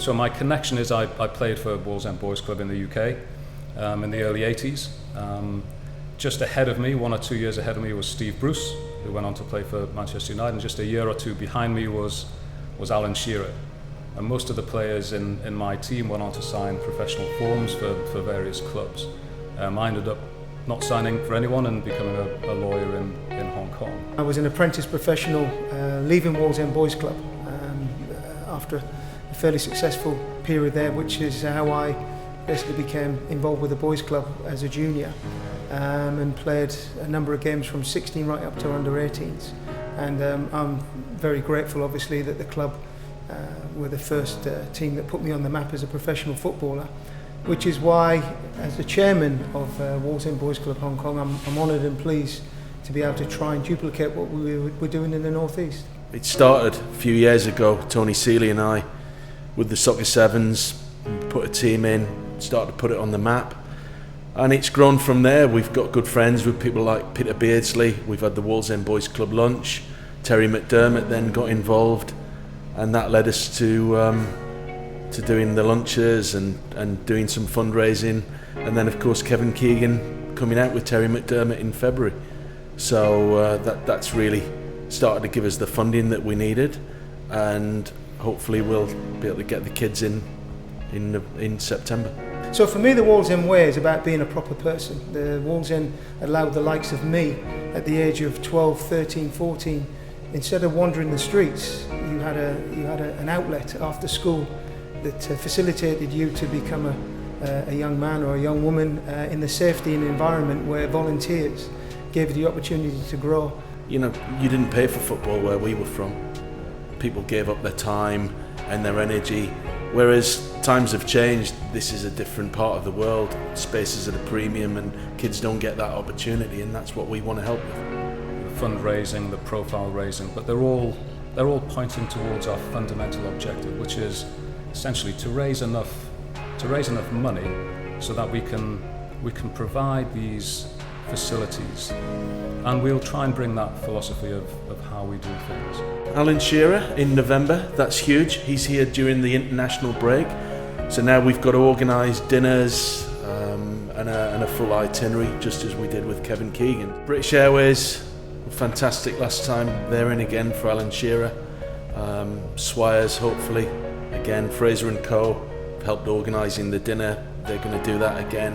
So my connection is I played for Wallsend Boys Club in the UK in the early 80s. Just ahead of me, 1 or 2 years ahead of me, was Steve Bruce, who went on to play for Manchester United, and just a year or two behind me was Alan Shearer. And most of the players in my team went on to sign professional forms for various clubs. I ended up not signing for anyone and becoming a lawyer in Hong Kong. I was an apprentice professional leaving Wallsend Boys Club after a fairly successful period there, which is how I basically became involved with the boys club as a junior, and played a number of games from 16 right up to under 18s. And I'm very grateful, obviously, that the club were the first team that put me on the map as a professional footballer, which is why, as the chairman of Wallsend Boys Club Hong Kong, I'm honoured and pleased to be able to try and duplicate what we're doing in the North East. It started a few years ago. Tony Seeley and I, with the Soccer Sevens, put a team in, started to put it on the map, and it's grown from there. We've got good friends with people like Peter Beardsley. We've had the Wallsend Boys Club lunch. Terry McDermott then got involved, and that led us to doing the lunches and doing some fundraising, and then of course Kevin Keegan coming out with Terry McDermott in February. So that's really started to give us the funding that we needed, and hopefully we'll be able to get the kids in September. So for me, the Wallsend Way is about being a proper person. The Wallsend allowed the likes of me at the age of 12, 13, 14, instead of wandering the streets, you had an outlet after school that facilitated you to become a young man or a young woman in the safety and environment where volunteers gave you the opportunity to grow. You know, you didn't pay for football where we were from. People gave up their time and their energy, whereas times have changed. This is a different part of the world. Space is at a premium and kids don't get that opportunity, and that's what we want to help with. The fundraising, the profile raising, but they're all pointing towards our fundamental objective, which is essentially to raise enough money so that we can provide these facilities, and we'll try and bring that philosophy of how we do things. Alan Shearer in November, that's huge. He's here during the international break, so now we've got to organise dinners and a full itinerary, just as we did with Kevin Keegan. British Airways, fantastic last time. They're in again for Alan Shearer. Swires, hopefully. Again, Fraser & Co. have helped organising the dinner. They're going to do that again.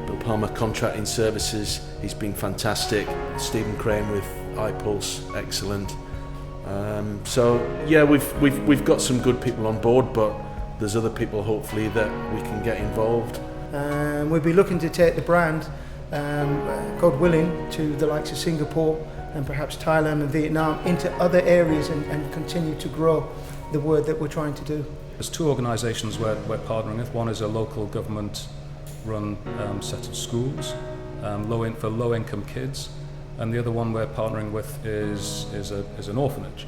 Bill Palmer Contracting Services, he's been fantastic. Stephen Crane with iPulse, excellent. So yeah, we've got some good people on board, but there's other people hopefully that we can get involved. We'll be looking to take the brand, God willing, to the likes of Singapore and perhaps Thailand and Vietnam, into other areas and continue to grow the word that we're trying to do. There's two organisations we're partnering with. One is a local government-run set of schools for low-income kids, and the other one we're partnering with is an orphanage.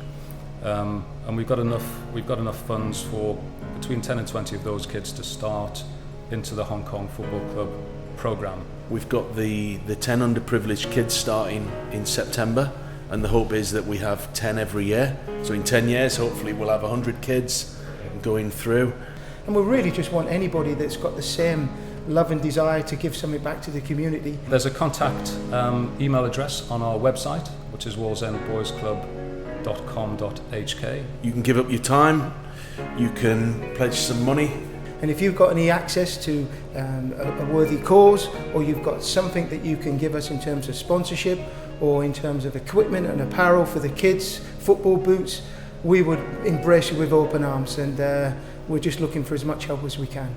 And we've got enough funds for between 10 and 20 of those kids to start into the Hong Kong Football Club programme. We've got the 10 underprivileged kids starting in September, and the hope is that we have 10 every year. So in 10 years, hopefully we'll have 100 kids going through. And we really just want anybody that's got the same love and desire to give something back to the community. There's a contact email address on our website, which is wallsendboysclub.com.hk. You can give up your time, you can pledge some money. And if you've got any access to a worthy cause, or you've got something that you can give us in terms of sponsorship or in terms of equipment and apparel for the kids, football boots, we would embrace you with open arms, and we're just looking for as much help as we can.